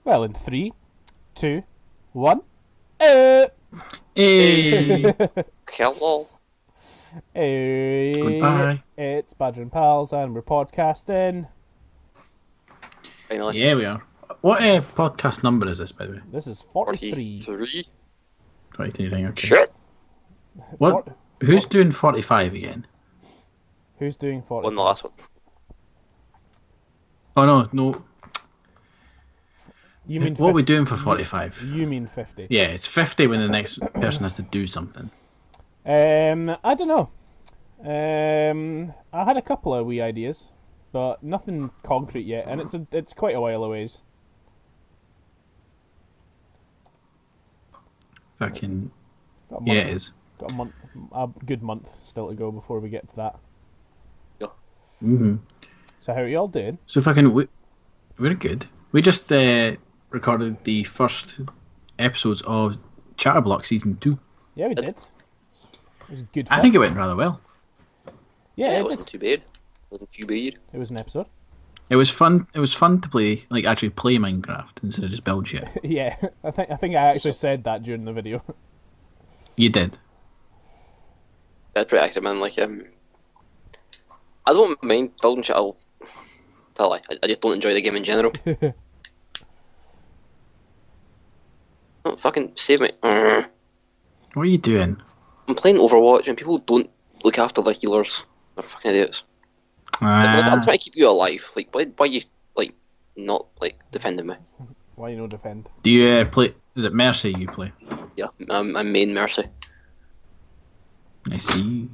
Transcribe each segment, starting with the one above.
Well, in 3, 2, 1. Hey. Hello. Hey. Goodbye. It's Badger and Pals, and we're podcasting. Finally. Yeah, we are. What podcast number is this, by the way? This is 43. 43. 23, right, okay. Shit. What? Who's doing 45 again? Who's doing 40? Won the last one. Oh, no. You mean What are we 50? doing for 45? You mean 50? Yeah, it's 50 when the next person has to do something. I don't know. I had a couple of wee ideas, but nothing concrete yet, and it's quite a while away. Fucking... Got a Yeah, month, it is. got a good month still to go before we get to that. Mm-hmm. So how are you all doing? So fucking... We're good. We just recorded the first episodes of Chatterblock Season 2. Yeah, we did. It was good fun. I think it went rather well. Yeah, it it wasn't did. too bad. Wasn't too bad. It was an episode. It was fun. It was fun to play, like actually play Minecraft instead of just build shit. Yeah, I think I actually said that during the video. You did. That's pretty active, man. Like, I don't mind building shit. I'll tell you, I just don't enjoy the game in general. Don't fucking save me. What are you doing? I'm playing Overwatch and people don't look after their healers. They're fucking idiots. Like, I'm trying to keep you alive. Like, why you like not like defending me? Why you no defend? Do you play? Is it Mercy you play? Yeah, I'm main Mercy. I see.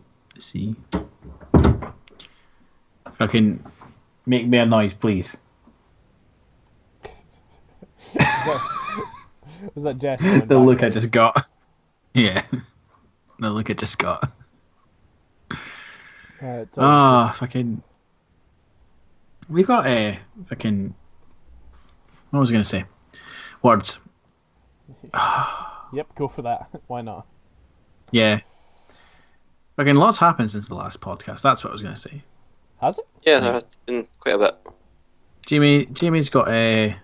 Fucking make me a noise, please. Was that Jess? The look I just got. Yeah. The look I just got. Fucking. We got a fucking. What was I gonna say? Words. Yep, go for that. Why not? Yeah. Fucking lots happened since the last podcast. That's what I was gonna say. Has it? Yeah, it's been quite a bit. Jamie's got a.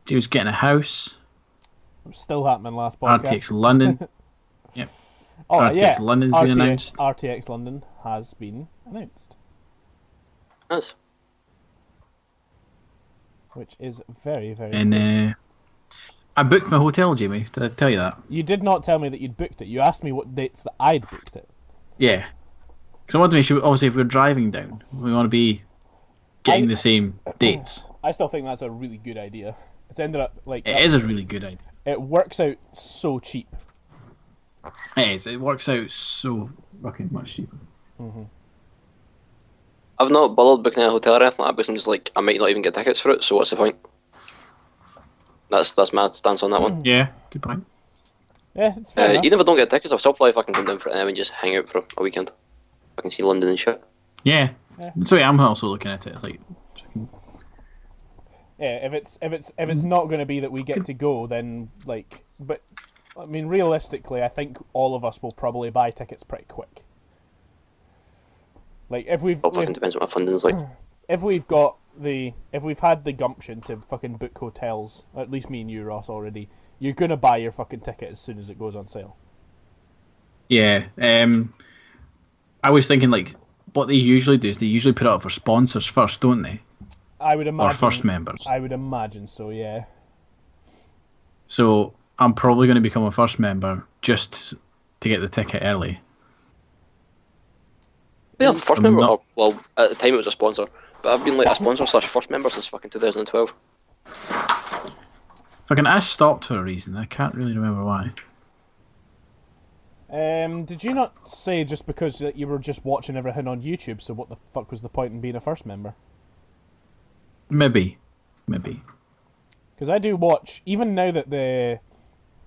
Jamie's getting a house. It was still happening last podcast. RTX London. Yep. Oh RTX yeah, London's been announced. RTX London has been announced, Nice. which is very, very. And cool. I booked my hotel, Jamie. Did I tell you that? You did not tell me that you'd booked it. You asked me what dates that I'd booked it. Yeah. Because I want to make sure, obviously, if we're driving down, we want to be getting the same dates. I still think that's a really good idea. It's ended up like It is a really good idea. It works out so cheap. It is. It works out so fucking much cheaper. Mm-hmm. I've not bothered booking a hotel or anything like that because I'm just like, I might not even get tickets for it, so what's the point? That's my stance on that one. Yeah, good point. Yeah, it's fair enough. Even if I don't get tickets, I'll still probably fucking come down for it and just hang out for a weekend. I can see London and shit. Yeah. So yeah, I'm also looking at it. It's like, Yeah, if it's not going to be that we get to go, then like, but I mean, realistically, I think all of us will probably buy tickets pretty quick. Like if we've, It fucking depends what my funding's like. if we've had the gumption to fucking book hotels, at least me and you, Ross, already, you're gonna buy your fucking ticket as soon as it goes on sale. yeah. I was thinking like, what they usually do is they usually put it up for sponsors first, don't they? I would imagine. Or first members. I would imagine so, yeah. So I'm probably going to become a first member just to get the ticket early. Yeah, first I'm member. not- Well, at the time it was a sponsor, but I've been like a sponsor / first member since fucking 2012. Fucking I stopped for a reason. I can't really remember why. Did you not say just because that you were just watching everything on YouTube? So what the fuck was the point in being a first member? Maybe. Because I do watch, even now that the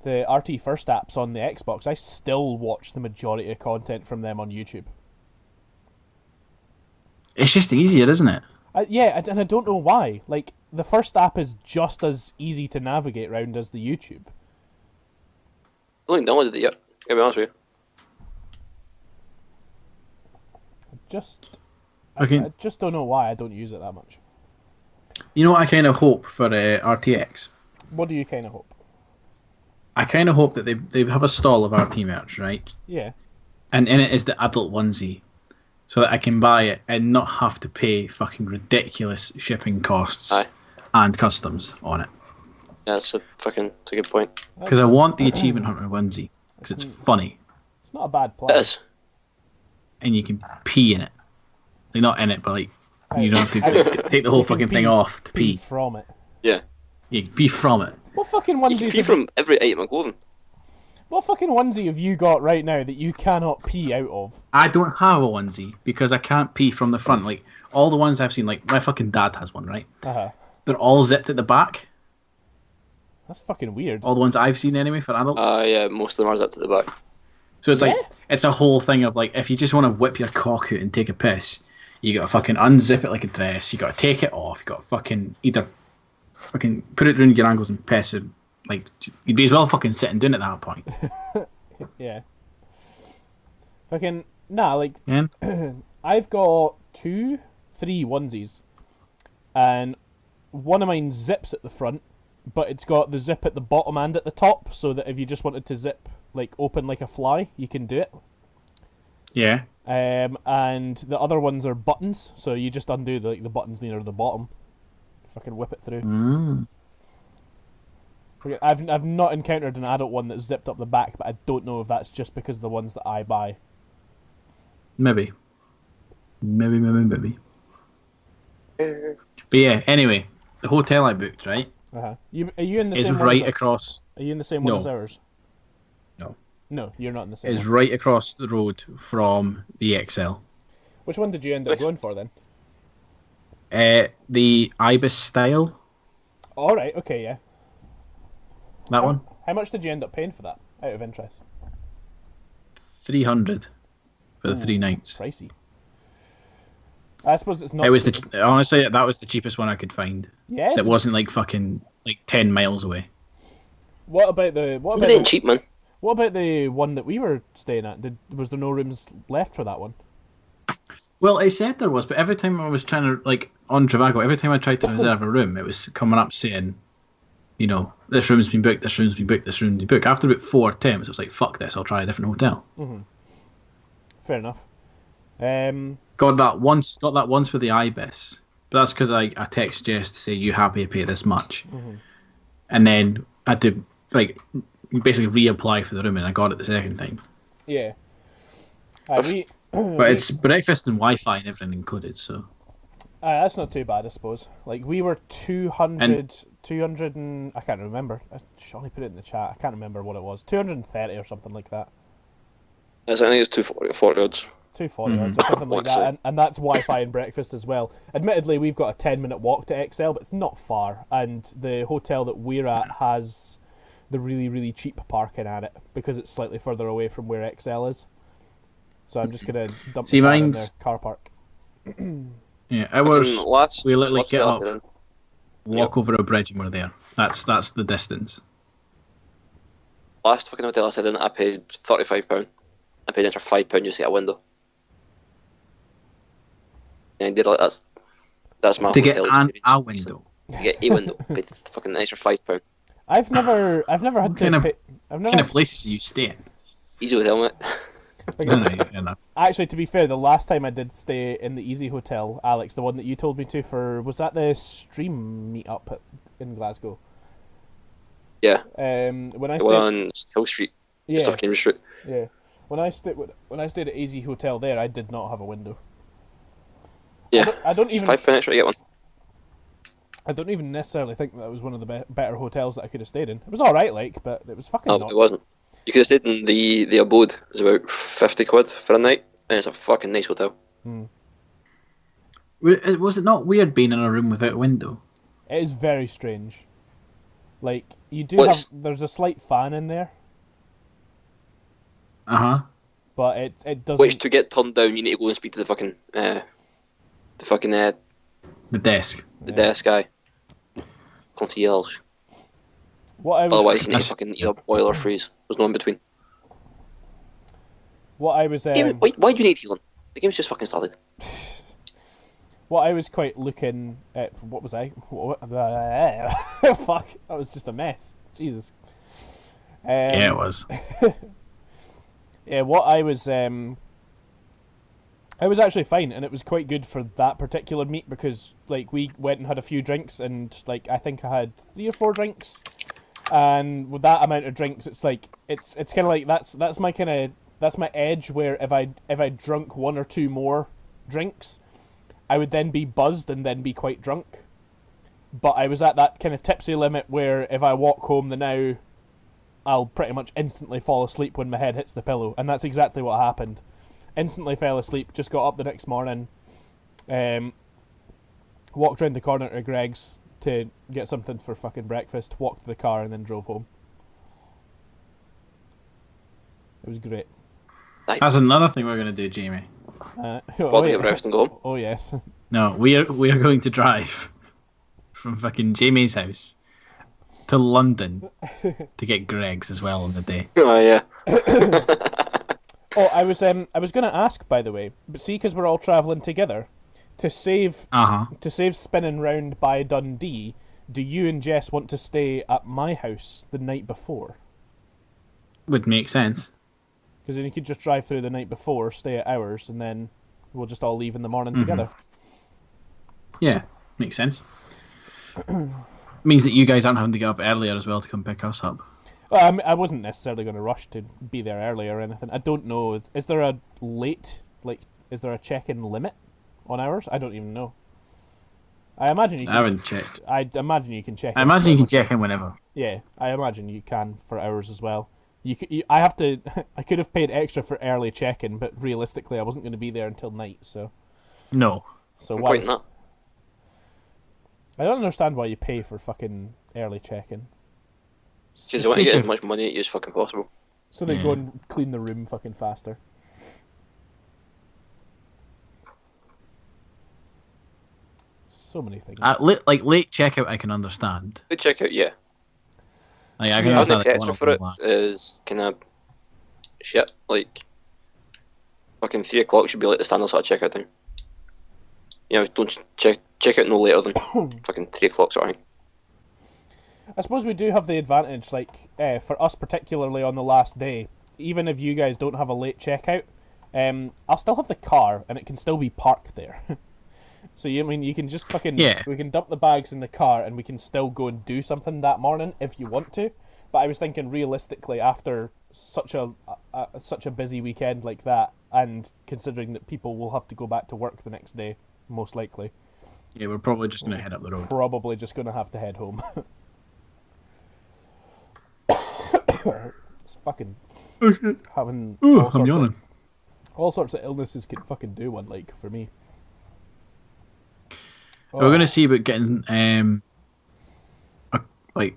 RT First app's on the Xbox, I still watch the majority of content from them on YouTube. It's just easier, isn't it? Yeah, and I don't know why. Like, the First app is just as easy to navigate around as the YouTube. I don't even downloaded it yet, to be honest with you. Just I just don't know why I don't use it that much. You know what I kind of hope for RTX? What do you kind of hope? I kind of hope that they have a stall of RT merch, right? Yeah. And in it is the adult onesie, so that I can buy it and not have to pay fucking ridiculous shipping costs and customs on it. Yeah, that's a good point. Because I want the Achievement Hunter onesie, because it's funny. It's not a bad plan. It is. And you can pee in it. Like, not in it, but like, you don't have to take the whole fucking thing off to pee. From it. Yeah. You can pee from it. What fucking You onesie? can pee from every item of clothing. What fucking onesie have you got right now that you cannot pee out of? I don't have a onesie because I can't pee from the front. Like, all the ones I've seen, like, my fucking dad has one, right? They're all zipped at the back. That's fucking weird. All the ones I've seen anyway for adults. Yeah, most of them are zipped at the back. So it's like, it's a whole thing of like, if you just want to whip your cock out and take a piss, you gotta fucking unzip it like a dress, you gotta take it off, you gotta fucking either fucking put it around your ankles and piss it. Like, you'd be as well fucking sitting down at that point. Yeah. Fucking, nah, like, Yeah. I've got 3 onesies, and one of mine zips at the front, but it's got the zip at the bottom and at the top, so that if you just wanted to zip, like, open like a fly, you can do it. Yeah. And the other ones are buttons, so you just undo the buttons near the bottom. Fucking whip it through. I've not encountered an adult one that's zipped up the back, but I don't know if that's just because of the ones that I buy. Maybe. But yeah, anyway, the hotel I booked, right? Are you in the is same right one across. Are you in the same one No. as ours? No. No, you're not in the same Is one. right across the road from the XL. Which one did you end up going for then? The Ibis style. Alright, okay, yeah. That one. How much did you end up paying for that, out of interest? 300 for the 3 nights. Pricey. I suppose it's not... It was honestly, that was the cheapest one I could find. Yeah? It wasn't like fucking like 10 miles away. What about the... It ain't cheap, man. What about the one that we were staying at? Was there no rooms left for that one? Well, it said there was, but every time I was trying to, like, on Trivago, every time I tried to reserve a room, it was coming up saying, you know, this room's been booked, this room's been booked, this room's been booked. After about 4 attempts, it was like, fuck this, I'll try a different hotel. Mm-hmm. Fair enough. Got that once with the Ibis, but that's because I texted Jess to say, you happy to pay this much? Mm-hmm. And then I had to, like, basically reapply for the room, and I got it the second time. Yeah. But it's breakfast and Wi-Fi and everything included, so... that's not too bad, I suppose. Like, we were 200 and... I can't remember. I surely put it in the chat. I can't remember what it was. 230 or something like that. I think it's 240 odds. 240 odds or something like that. And that's Wi-Fi and breakfast as well. Admittedly, we've got a 10-minute walk to XL, but it's not far. And the hotel that we're at has the really, really cheap parking at it, because it's slightly further away from where XL is. So I'm just going to dump the car in their car park. Yeah, we literally get up, walk over a bridge, and we're there. That's the distance. Last fucking hotel I stayed in, I paid £35. I paid an extra £5 just to get a window. And I did like that's my to hotel get a window. To get a window, paid fucking extra £5. I've never had to pay. What kind of places do you stay in? Easy hotel, mate. Actually, to be fair, the last time I did stay in the Easy Hotel, Alex, the one that you told me to was that the stream meetup in Glasgow? Yeah. When I stayed on Hill Street. Yeah. Stuff Cambridge Street. Yeah. When I stayed at Easy Hotel there, I did not have a window. Yeah. I don't even £5 extra to get one. I don't even necessarily think that was one of the better hotels that I could have stayed in. It was all right, like, but it was fucking. No, it wasn't. You could have stayed in the abode. It was about £50 for a night, and it's a fucking nice hotel. Was it not weird being in a room without a window? It is very strange. Like, you do there's a slight fan in there. But it doesn't. Which, to get turned down, you need to go and speak to the fucking the desk. The desk guy. Concierge. Otherwise, you need to fucking either boil or freeze. There's no in between. What I was. Why do you need healing? The game's just fucking started. what I was quite looking at. What was I? Fuck, that was just a mess. Jesus. Yeah, it was. Yeah, what I was actually fine, and it was quite good for that particular meet because like we went and had a few drinks, and like I think I had 3 or 4 drinks, and with that amount of drinks, it's like it's kind of like that's my edge where if I drunk 1 or 2 more drinks, I would then be buzzed and then be quite drunk. But I was at that kind of tipsy limit where if I walk home now, I'll pretty much instantly fall asleep when my head hits the pillow, and that's exactly what happened. Instantly fell asleep, just got up the next morning, walked round the corner to Greg's to get something for fucking breakfast, walked to the car, and then drove home. It was great. That's another thing we're going to do, Jamie. To get breakfast and go home? Oh, yes. No, we are going to drive from fucking Jamie's house to London to get Greg's as well on the day. Oh, yeah. Oh, I was going to ask, by the way, but see, because we're all travelling together, to save spinning round by Dundee, do you and Jess want to stay at my house the night before? Would make sense. Because then you could just drive through the night before, stay at ours, and then we'll just all leave in the morning together. Yeah, makes sense. Means that you guys aren't having to get up earlier as well to come pick us up. Well, I wasn't necessarily going to rush to be there early or anything. I don't know. Is there a is there a check-in limit on hours? I don't even know. I imagine you can. I haven't checked. I imagine you can check in. I imagine you can check in whenever. Yeah, I imagine you can for hours as well. I have to. I could have paid extra for early check-in, but realistically, I wasn't going to be there until night. So. No. So why? Not. I don't understand why you pay for fucking early check-in. Because they want to get as much money at you as fucking possible. So they go and clean the room fucking faster. So many things. Late checkout, I can understand. Late checkout, yeah. Like, I can understand. The extra for it is kind of shit. Like, fucking 3 o'clock should be like the standard sort of checkout time. You know, don't check out no later than fucking 3 o'clock sort of thing. I suppose we do have the advantage, like, for us particularly on the last day, even if you guys don't have a late checkout, I'll still have the car, and it can still be parked there. So, you can just fucking... Yeah. We can dump the bags in the car, and we can still go and do something that morning if you want to. But I was thinking, realistically, after such a busy weekend like that, and considering that people will have to go back to work the next day, most likely. Yeah, we're probably just going to head up the road. Probably just going to have to head home. It's fucking having all sorts of illnesses can fucking do one, like, for me. We're going to see about getting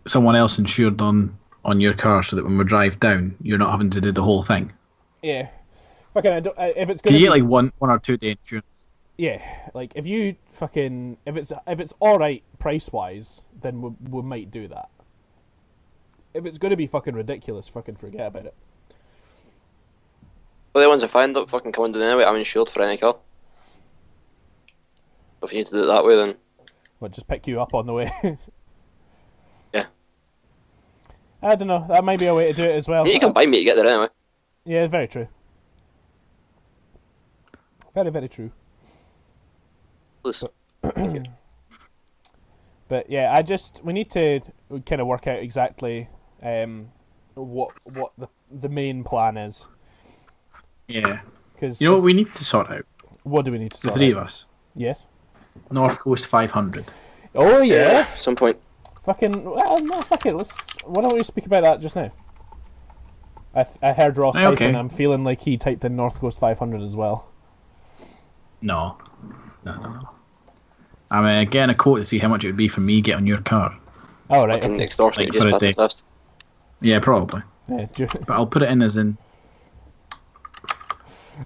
someone else insured on your car, so that when we drive down, you're not having to do the whole thing. Yeah, fucking. If it's going to get like 1 or 2 day insurance. Yeah, like if it's all right price wise, then we might do that. If it's going to be fucking ridiculous, fucking forget about it. Well, the ones I find up fucking coming down anyway, I'm insured for any car. If you need to do it that way, then... What, just pick you up on the way? Yeah. I don't know, that might be a way to do it as well. You can buy me to get there anyway. Yeah, very true. Very, very true. Listen. But yeah, we need to kind of work out exactly what the main plan is. Yeah. Because you know what we need to sort out? What do we need to sort out? The 3 of us. Yes. North Coast 500. Oh yeah. At some point. Fucking well, no, fuck it. Why don't we speak about that just now? I heard Ross typing. Okay. I'm feeling like he typed in North Coast 500 as well. No. I'm getting a quote to see how much it would be for me getting your car. Oh right. Okay. Extortion just past the test. Yeah, probably. Yeah, but I'll put it in as in.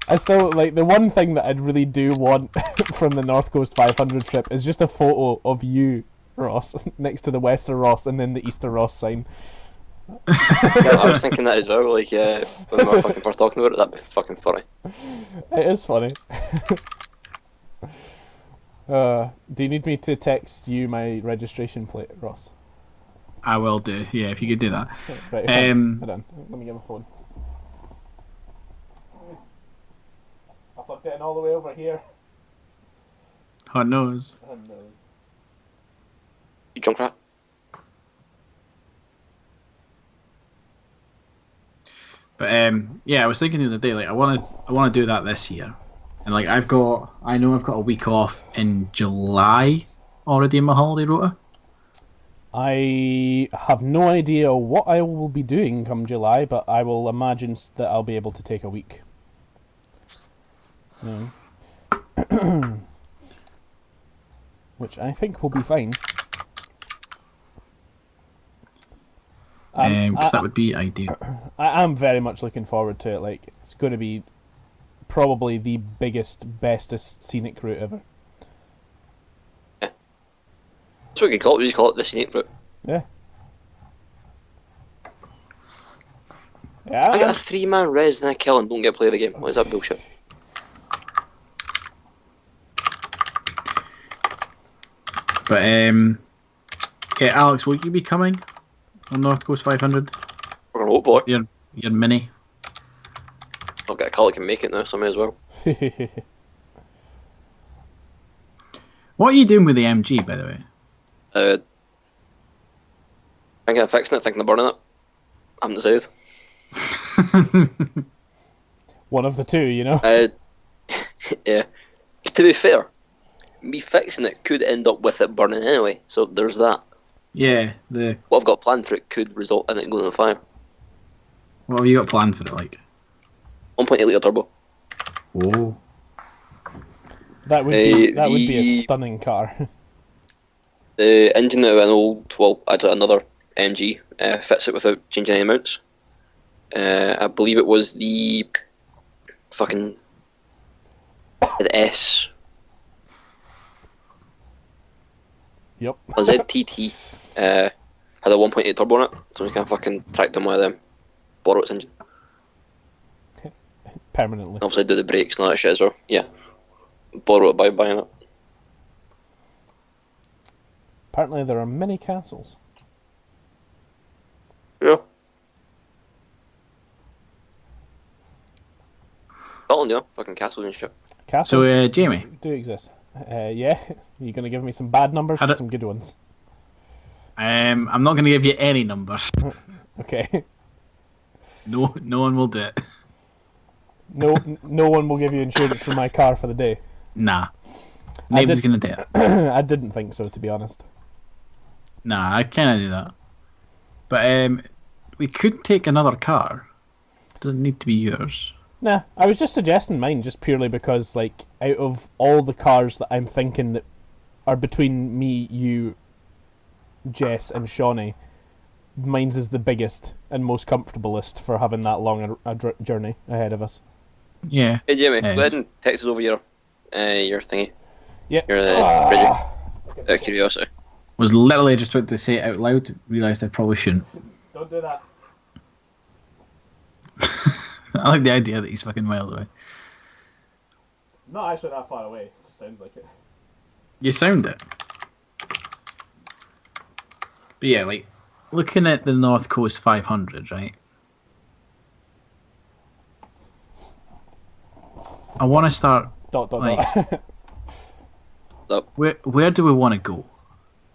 I still like the one thing that I'd really do want from the North Coast 500 trip is just a photo of you, Ross, next to the Wester Ross and then the Easter Ross sign. Yeah, I was thinking that as well. Like, when we were fucking first talking about it, that'd be fucking funny. It is funny. Do you need me to text you my registration plate, Ross? I will do. Yeah, if you could do that. Right, hold on. Let me get my phone. I plugged it in all the way over here. God knows. You drunk rat? But yeah, I was thinking the other day, like I want to do that this year, and like I know I've got a week off in July already in my holiday rota. I have no idea what I will be doing come July, but I will imagine that I'll be able to take a week. Which I think will be fine. Because that would be ideal. I am very much looking forward to it. Like, it's going to be probably the biggest, bestest scenic route ever. Yeah. That's what we call it. We just call it the scenic route. Yeah. Yeah. I got a 3-man res and I kill and don't get to play the game. What is that bullshit? But yeah, Alex, will you be coming on North Coast 500? We're gonna hope for it. Your mini. I've got a call that can make it now, so I may as well. What are you doing with the MG, by the way? Thinking of fixing it, thinking of burning it. I haven't decided. One of the two, you know? Yeah. To be fair, me fixing it could end up with it burning anyway, so there's that. Yeah, what I've got planned for it could result in it going on fire. What have you got planned for it, like? 1.8 litre turbo. Oh. That would be a stunning car. The engine of an old, well, actually another MG fits it without changing any mounts. I believe it was the S. Yep. A ZTT had a 1.8 turbo on it, so we can fucking track them with them. Borrow its engine. Permanently. Obviously do the brakes and all that shit as well. Yeah. Borrow it by buying it. Apparently there are many castles. Yeah. Scotland, yeah. Fucking castles and shit. Castles So, Jamie. do exist. Yeah. You're going to give me some bad numbers or some good ones? I'm not going to give you any numbers. Okay. No one will do it. No one will give you insurance for my car for the day. Nah. Nobody's going to do it. I didn't think so, to be honest. Nah, I can't do that. But we could take another car. Doesn't need to be yours. Nah, I was just suggesting mine just purely because, like, out of all the cars that I'm thinking that are between me, you, Jess, and Shawnee, mine's is the biggest and most comfortablest for having that long a journey ahead of us. Yeah. Hey Jamie, go ahead and text us over your thingy. Yeah. Your Bridget. Out of curiosity. Was literally just about to say it out loud. Realised I probably shouldn't. Don't do that. I like the idea that he's fucking miles away. Not actually that far away. It just sounds like it. You sound it. But yeah, like, looking at the North Coast 500, right? I want to start. Dot. Where do we want to go?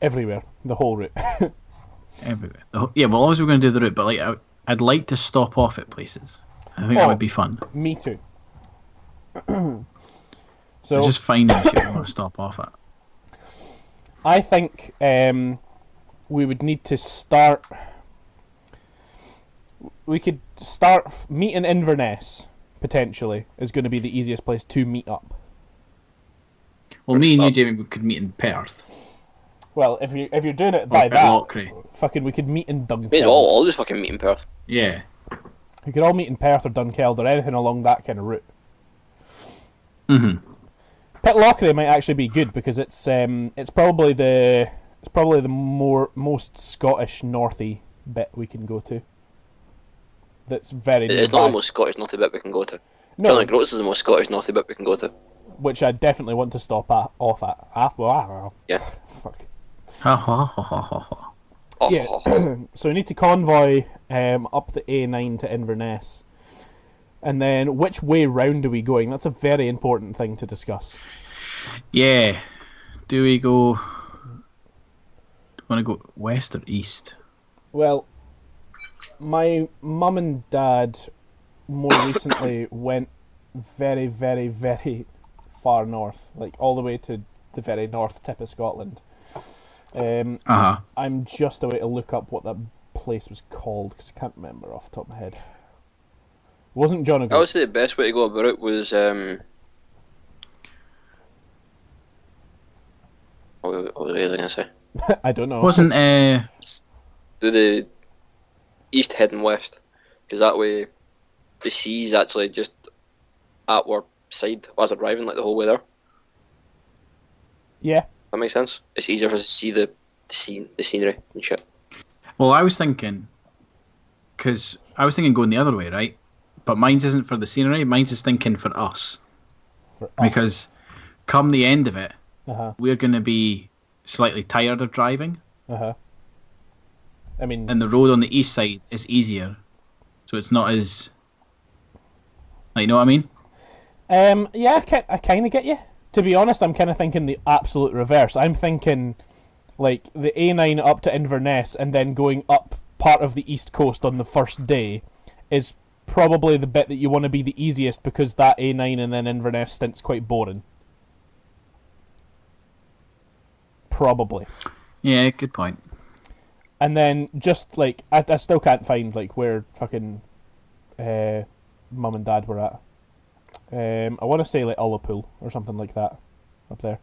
Everywhere. The whole route. Everywhere. Yeah, well, obviously we're going to do the route, but like, I'd like to stop off at places. I think that would be fun. Me too. So it's just finding shit we want to stop off at. I think we would need to start. We could start meet in Inverness. Potentially is going to be the easiest place to meet up. Well, me and you, Jamie, we could meet in Perth. Well, if you're doing it by that, Lochray. fucking, we could meet in Dunkeld. May as well all just fucking meet in Perth. Yeah. We could all meet in Perth or Dunkeld or anything along that kind of route. Mhm. Pitlochry might actually be good because it's probably the most Scottish northy bit we can go to. That's very. It's not the most Scottish northy bit we can go to. No. John Groats is the most Scottish northy bit we can go to. which I definitely want to stop off at. Yeah. Fuck. Ha ha ha ha ha ha. Oh, Yeah. So we need to convoy up the A9 to Inverness. And then which way round are we going? That's a very important thing to discuss. Yeah. Do we go... want to go west or east? Well, my mum and dad more recently went very, very, very far north. Like all the way to the very north tip of Scotland. I'm just away to look up what that place was called because I can't remember off the top of my head. It wasn't John I would say the best way to go about it was what was I going to say? I don't know. Wasn't Do the east heading west, because that way the sea's actually just at our side as we're driving, like the whole way there. Yeah. That makes sense. It's easier for us to see the scenery and shit. Well, I was thinking going the other way, right? But mine's isn't for the scenery. Mine's is thinking for us. Because come the end of it, we're going to be slightly tired of driving. I mean, and the road on the east side is easier, so it's not as, like, you know what I mean? Yeah, I kind of get you. To be honest, I'm kind of thinking the absolute reverse. I'm thinking, like, the A9 up to Inverness and then going up part of the east coast on the first day is probably the bit that you want to be the easiest, because that A9 and then Inverness stint's quite boring. Probably. Yeah, good point. And then just, like, I still can't find, like, where fucking mum and dad were at. I want to say, like, Ullapool or something like that up there.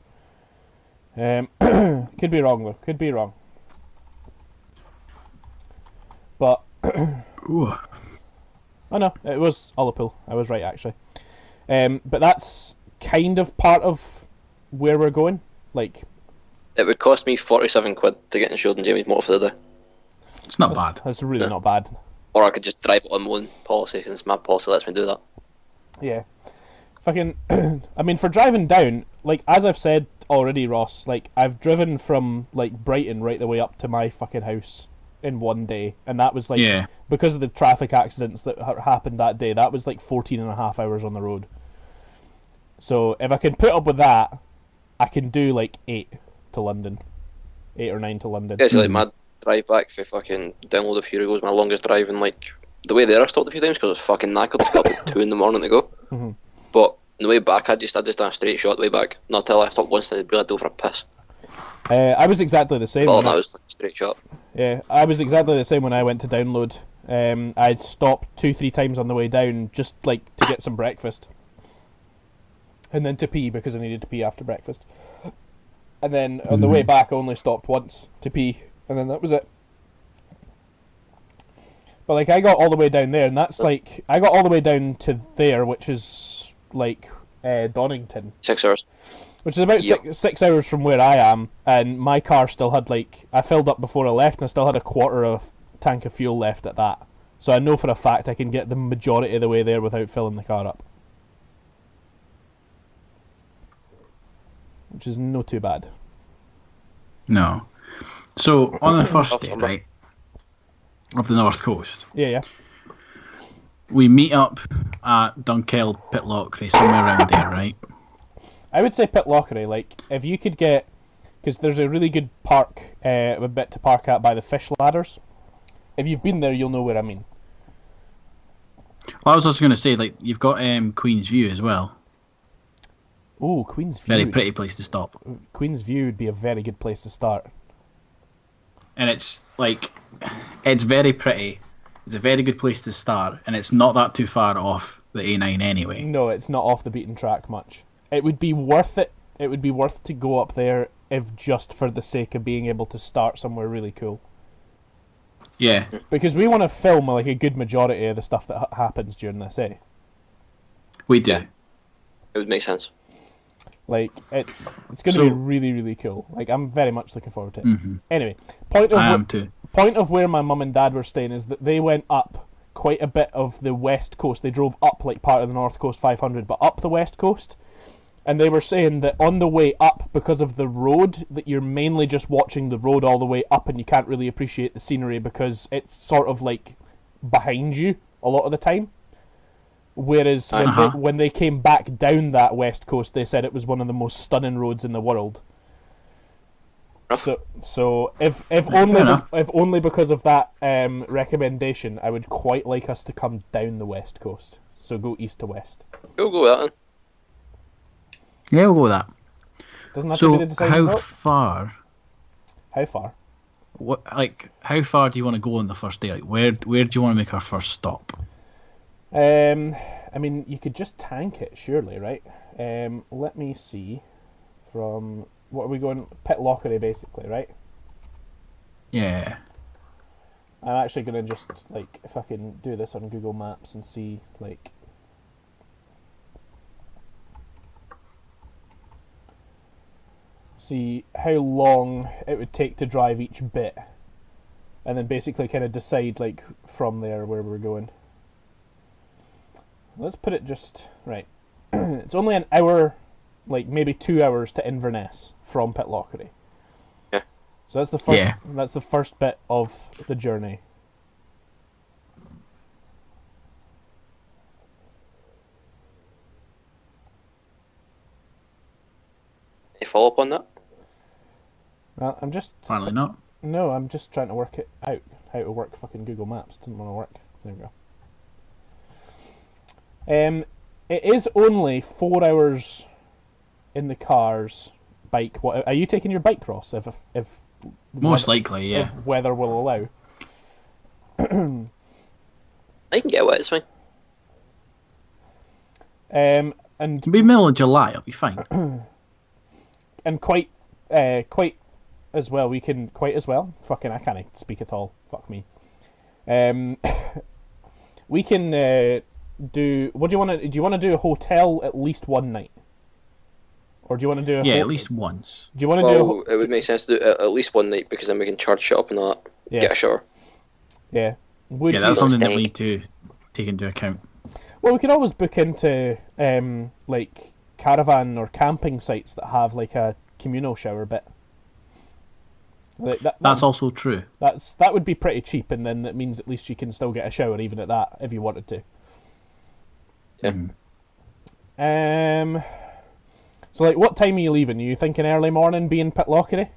Could be wrong, though. Could be wrong. But... Ooh. Oh, no. It was Ullapool. I was right, actually. But that's kind of part of where we're going. Like... It would cost me 47 quid to get insured in Jamie's motor for the day. It's not bad. That's really not bad. Or I could just drive it on my own policy, since my policy lets me do that. Yeah. Fucking... I mean, for driving down, like, as I've said already, Ross, like, I've driven from, like, Brighton right the way up to my fucking house in one day. And that was, like, because of the traffic accidents that happened that day, that was, like, 14 and a half hours on the road. So, if I can put up with that, I can do, like, 8 to London. 8 or 9 to London. Yeah, so, like, my drive back for fucking Download a Fury was my longest drive, and, like, the way there I stopped a few times because I was fucking knackered. It's got like 2 in the morning to go. Mm-hmm. But on the way back, I just done a straight shot the way back. Not till I stopped once and I really had to go for a piss. I was exactly the same. Oh, that was like a straight shot. Yeah, I was exactly the same when I went to download. I stopped 2-3 times on the way down just, like, to get some breakfast. And then to pee, because I needed to pee after breakfast. And then on the way back, I only stopped once to pee, and then that was it. But, like, I got all the way down there, and that's, like... I got all the way down to there, which is, like, Donington. 6 hours. Which is about 6 hours from where I am, and my car still had, like... I filled up before I left, and I still had a quarter of tank of fuel left at that. So I know for a fact I can get the majority of the way there without filling the car up. Which is no too bad. No. So, on the first day, right, of the North Coast, Yeah. we meet up at Dunkeld Pitlochry, somewhere around there, right? I would say Pitlochry, like, if you could get... Because there's a really good park, a bit to park at by the fish ladders. If you've been there, you'll know what I mean. Well, I was also going to say, like, you've got Queen's View as well. Oh, Queen's View. Very pretty place to stop. Queen's View would be a very good place to start. And it's, like, it's very pretty. It's a very good place to start, and it's not that too far off the A9 anyway. No, it's not off the beaten track much. It would be worth it. It would be worth to go up there if just for the sake of being able to start somewhere really cool. Yeah. Because we want to film, like, a good majority of the stuff that happens during this, eh? We do. It would make sense. Like, it's going to be really, really cool. Like, I'm very much looking forward to it. Mm-hmm. Anyway, I am too. Point of where my mum and dad were staying is that they went up quite a bit of the west coast. They drove up, like, part of the North Coast 500, but up the west coast And they were saying that on the way up, because of the road, that you're mainly just watching the road all the way up, and you can't really appreciate the scenery because it's sort of like behind you a lot of the time. Whereas when they came back down that west coast, they said it was one of the most stunning roads in the world. So if only because of that recommendation, I would quite like us to come down the west coast. So go east to west. We'll go with that then. Yeah, we'll go with that. Doesn't have to be the deciding vote. Far? How far? How far do you want to go on the first day? Like, where do you want to make our first stop? I mean, you could just tank it, surely, right? Let me see. From what are we going? Pitlochry, basically, right? Yeah. I'm actually gonna just if I can do this on Google Maps and see see how long it would take to drive each bit, and then basically kind of decide from there where we're going. Let's put it just right. It's only an hour, maybe 2 hours to Inverness from Pitlochry. Yeah. So that's the first. Yeah. That's the first bit of the journey. Any follow up on that? Well, I'm just. Apparently not. No, I'm just trying to work it out. How to work fucking Google Maps. Didn't want to work. There we go. It is only 4 hours in the car's bike. What are you taking your bike, Ross? If most likely, yeah. If weather will allow. I can get wet. It's fine. And it'll be middle of July. It'll be fine. And quite as well. We can quite as well. Fucking, I can't speak at all. Fuck me. We can do. What do you want to? Do you want to do a hotel at least one night, or do you want to do a? Yeah, at least once. Do you want to do? It would make sense to do it at least one night because then we can charge shit up and all that. Yeah. Get a shower. Yeah. That's something that we need to take into account. Well, we could always book into caravan or camping sites that have a communal shower bit. That's also true. That would be pretty cheap, and then that means at least you can still get a shower even at that if you wanted to. Yeah. So what time are you leaving? Are you thinking early morning, being Pitlochry?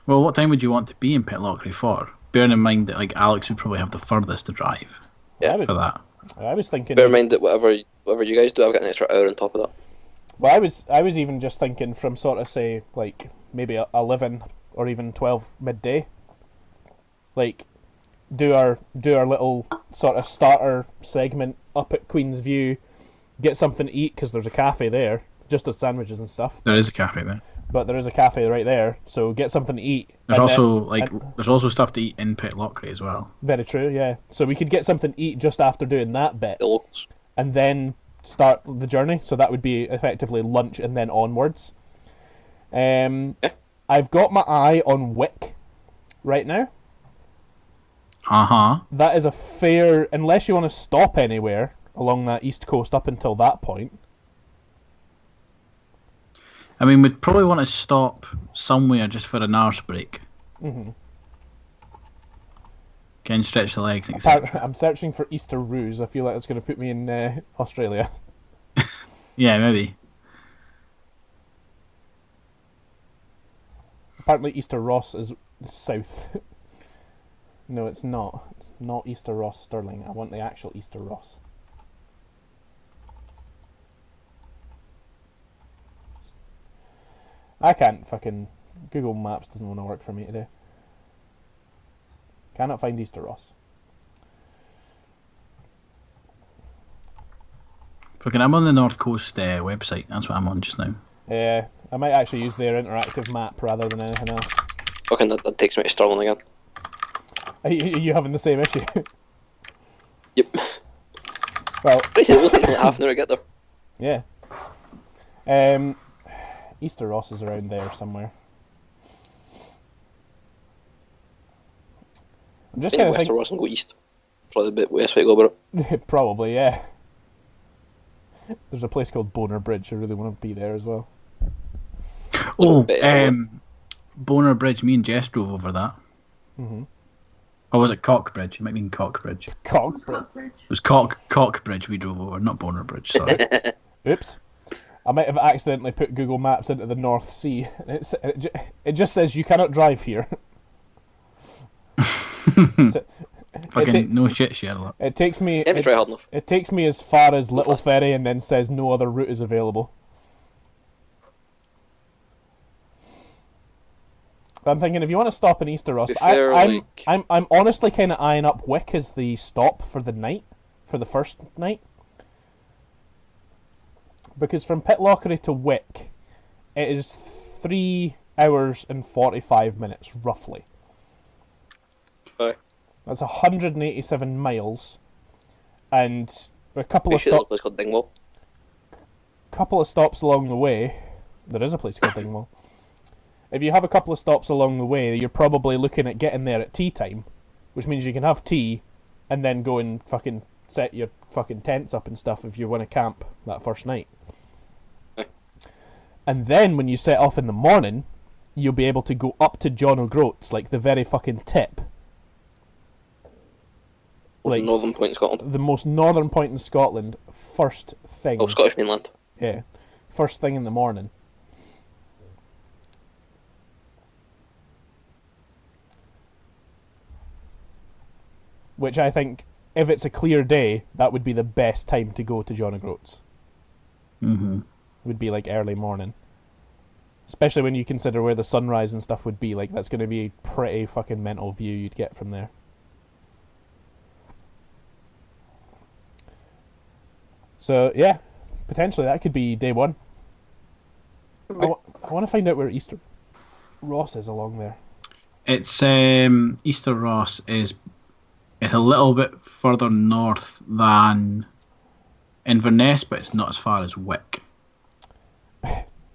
Well, what time would you want to be in Pitlochry for? Bearing in mind that Alex would probably have the furthest to drive. Yeah. For that. I was thinking. Bear in mind that whatever you guys do, I've got an extra hour on top of that. Well, I was even just thinking from sort of say maybe 11 or even 12 midday. Do our little sort of starter segment up at Queen's View, get something to eat because there's a cafe there, just as sandwiches and stuff. There is a cafe there. But there is a cafe right there, so get something to eat. There's also stuff to eat in Pitlochry as well. Very true, yeah. So we could get something to eat just after doing that bit, the locals, and then start the journey. So that would be effectively lunch and then onwards. Yeah. I've got my eye on Wick right now. That is a fair, unless you want to stop anywhere along that east coast up until that point. I mean, we'd probably want to stop somewhere just for an arse break. Mm-hmm. Can stretch the legs, etc. I'm searching for Easter Roos. I feel like it's going to put me in Australia. Yeah, maybe. Apparently Easter Ross is south. No, it's not. It's not Easter Ross Stirling. I want the actual Easter Ross. I can't fucking... Google Maps doesn't want to work for me today. Cannot find Easter Ross. Fucking, I'm on the North Coast website. That's what I'm on just now. Yeah, I might actually use their interactive map rather than anything else. Okay, that takes me to Stirling again. Are you having the same issue? Yep. Well, it'll take me half an hour to get there. Yeah. Easter Ross is around there somewhere. I'm just kind of thinking Ross and go east. Probably the best way to go about it. Probably, yeah. There's a place called Boner Bridge. I really want to be there as well. Oh, Boner Bridge. Me and Jess drove over that. Mm-hmm. Or was it Cockbridge? It might mean Cockbridge. Cockbridge. It was Cockbridge we drove over, not Boner Bridge. Sorry. Oops. I might have accidentally put Google Maps into the North Sea. It just says you cannot drive here. No shit, Sherlock. It takes me. If you try hard enough. It takes me as far as Little Ferry and then says no other route is available. I'm thinking if you want to stop in Easter Ross, I'm honestly kind of eyeing up Wick as the stop for the night, for the first night. Because from Pitlochry to Wick, it is 3 hours and 45 minutes, roughly. Aye. That's 187 miles. And a couple of stops. Place called Dingwall. Couple of stops along the way. There is a place called Dingwall. If you have a couple of stops along the way, you're probably looking at getting there at tea time, which means you can have tea and then go and fucking set your fucking tents up and stuff if you want to camp that first night. And then when you set off in the morning, you'll be able to go up to John O'Groats, like the very fucking tip. Like northern point in Scotland. The most northern point in Scotland, first thing. Oh, Scottish mainland. Yeah. First thing in the morning. Which I think, if it's a clear day, that would be the best time to go to John O'Groats. Mm-hmm. Would be like early morning. Especially when you consider where the sunrise and stuff would be. Like, that's going to be a pretty fucking mental view you'd get from there. So, yeah. Potentially that could be day one. I want to find out where Easter Ross is along there. It's Easter Ross is it's a little bit further north than Inverness, but it's not as far as Wick.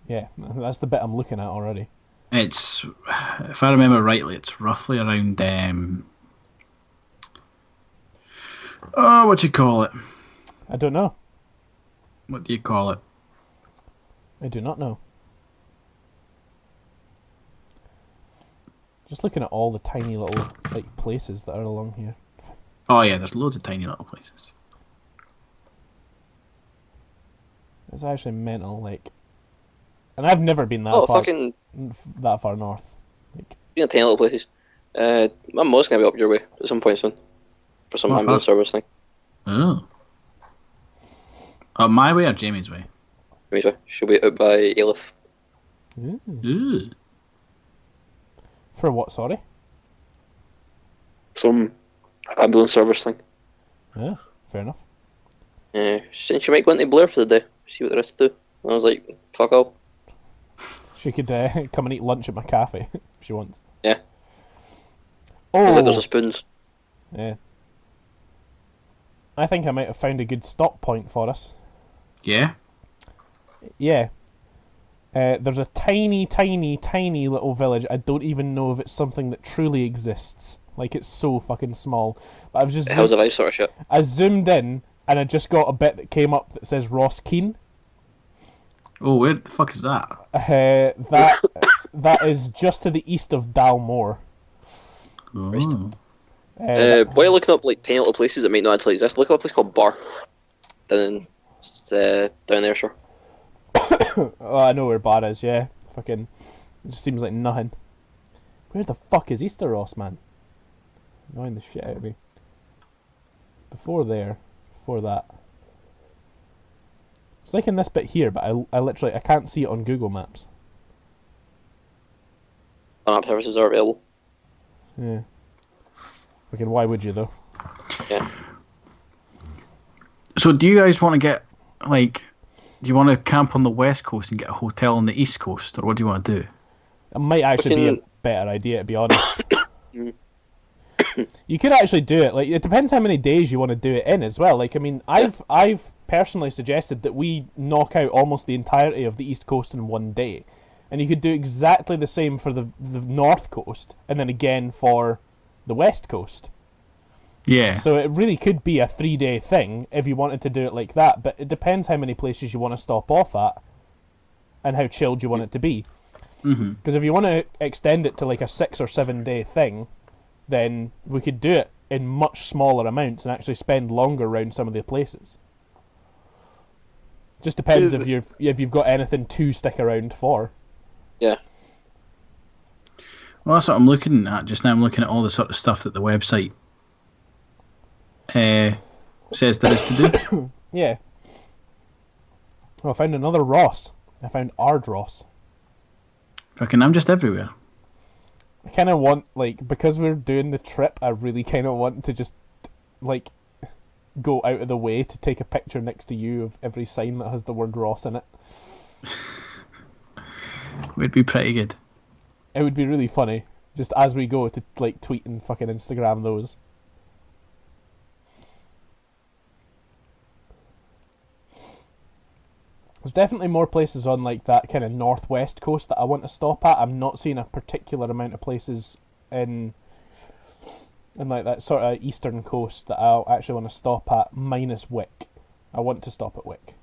Yeah, that's the bit I'm looking at already. It's, if I remember rightly, it's roughly around what do you call it? I don't know. What do you call it? I do not know. Just looking at all the tiny little like places that are along here. Oh yeah, there's loads of tiny little places. It's actually mental, like, and I've never been that far north. Like, being tiny little places. My mom's gonna be up your way at some point soon for some ambulance service thing. Oh. My way or Jamie's way? Jamie's way. She'll be out by Ailith. Ooh. For what? Sorry. Some ambulance service thing. Yeah, fair enough. She said she might go into Blair for the day, see what the rest do. And I was like, fuck all. She could come and eat lunch at my cafe if she wants. Yeah. Oh. I was like, there's a spoons. Yeah. I think I might have found a good stop point for us. Yeah? Yeah. There's a tiny, tiny, tiny little village. I don't even know if it's something that truly exists. Like, it's so fucking small. But I've just How's the vibe sort of shit? I zoomed in, and I just got a bit that came up that says Ross Keane. Oh, where the fuck is that? That is just to the east of Dalmore. Oh. While you're looking up like tiny little places that might not actually exist, look up a place called Bar. Down there, sure. Oh, I know where Bar is, yeah. Fucking, it just seems like nothing. Where the fuck is Easter Ross, man? Annoying the shit out of me. Before that. It's like in this bit here, but I literally, I can't see it on Google Maps. Map services are available. Yeah. Fucking, why would you, though? Yeah. So do you guys want to get, like, do you want to camp on the west coast and get a hotel on the east coast, or what do you want to do? It might actually be a better idea, to be honest. You could actually do it. Like, it depends how many days you want to do it in as well. Like, I mean, I've personally suggested that we knock out almost the entirety of the east coast in one day, and you could do exactly the same for the north coast, and then again for the west coast. Yeah. So it really could be a 3-day thing if you wanted to do it like that, but it depends how many places you want to stop off at and how chilled you want it to be. Because if you want to extend it to like a 6 or 7 day thing, then we could do it in much smaller amounts and actually spend longer around some of the places. Just depends if you've got anything to stick around for. Yeah. Well, that's what I'm looking at just now. I'm looking at all the sort of stuff that the website says there is to do. Yeah. Oh, I found another Ross. I found Ardross. Fucking, I'm just everywhere. I kind of want, like, because we're doing the trip, I really kind of want to just, like, go out of the way to take a picture next to you of every sign that has the word Ross in it. Would be pretty good. It would be really funny, just as we go, to, like, tweet and fucking Instagram those. There's definitely more places on like that kind of northwest coast that I want to stop at. I'm not seeing a particular amount of places in like that sort of eastern coast that I'll actually want to stop at, minus Wick. I want to stop at Wick.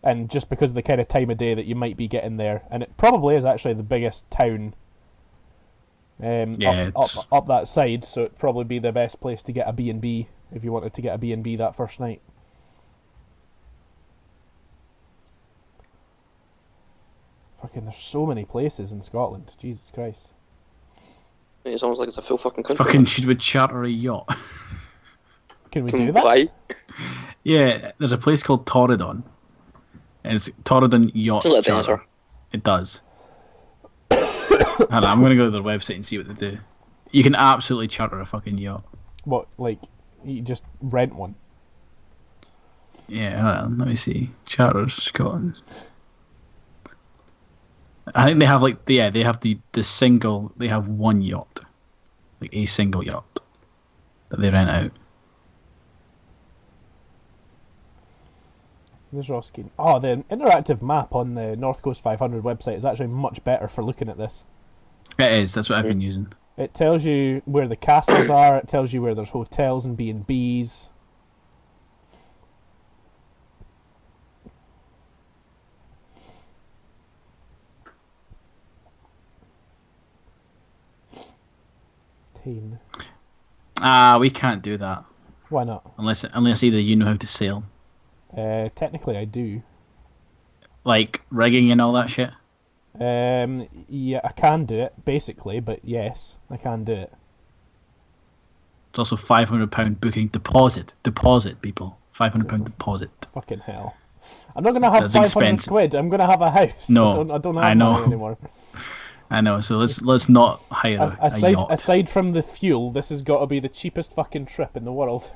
And just because of the kind of time of day that you might be getting there, and it probably is actually the biggest town up that side, so it'd probably be the best place to get a B&B if you wanted to get a B&B that first night. Fucking, there's so many places in Scotland. Jesus Christ. It's almost like it's a full fucking country. Fucking should we charter a yacht? Can we do that? Why? Yeah, there's a place called Torridon. And it's Torridon Yacht Sounds like a Charter. dinosaur. It does. Hold on, I'm going to go to their website and see what they do. You can absolutely charter a fucking yacht. What, like, you just rent one? Yeah, hold on, let me see. Charters, Scotland. I think they have like they have the single, they have one yacht, like a single yacht that they rent out. There's Ross Keane. Oh, the interactive map on the North Coast 500 website is actually much better for looking at this. It is. That's what I've been using. It tells you where the castles are. It tells you where there's hotels and B&Bs. We can't do that. Why not? Unless either you know how to sail. Technically, I do. Like rigging and all that shit. Yeah, I can do it basically, but yes, I can do it. It's also £500 booking deposit. Deposit, people. £500 deposit. Fucking hell! I'm not gonna have That's 500 quid. I'm gonna have a house. No, I don't have money anymore. I know, so let's not hire a yacht. Aside from the fuel, this has got to be the cheapest fucking trip in the world.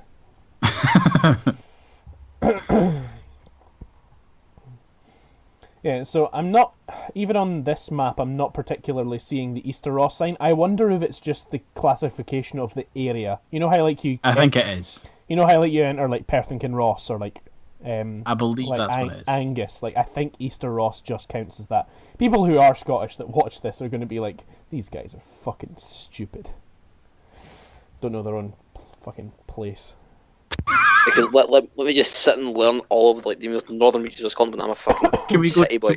Yeah, so I'm not, even on this map, I'm not particularly seeing the Easter Ross sign. I wonder if it's just the classification of the area. You know how, like, I think it is. You know how, like, you enter, like, Perth and Kinross, or, like, I believe like that's what it is. Angus. Like, I think Easter Ross just counts as that. People who are Scottish that watch this are going to be like, these guys are fucking stupid. Don't know their own fucking place. Because let me just sit and learn all of like the northern regions of Scotland, and I'm a fucking city boy.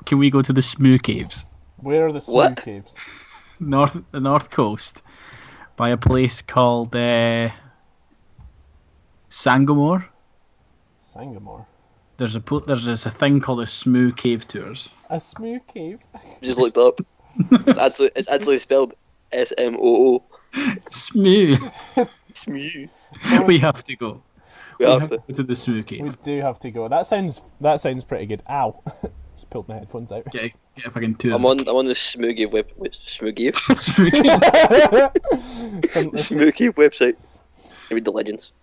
Can we go to the Smoo Caves? Where are the Smoo Caves? The north coast, by a place called Sangomore. Sangomore. There's a thing called a Smoo Cave Tours. A Smoo Cave. Just looked up. It's actually spelled SMOO. Smoo. Smoo. We have to go. We have to go to the Smoo Cave. We do have to go. That sounds pretty good. Ow! Just pulled my headphones out. Get a fucking tour. I'm on the Smoo Cave web. Smoo Cave. Smoo Cave website. I read the legends.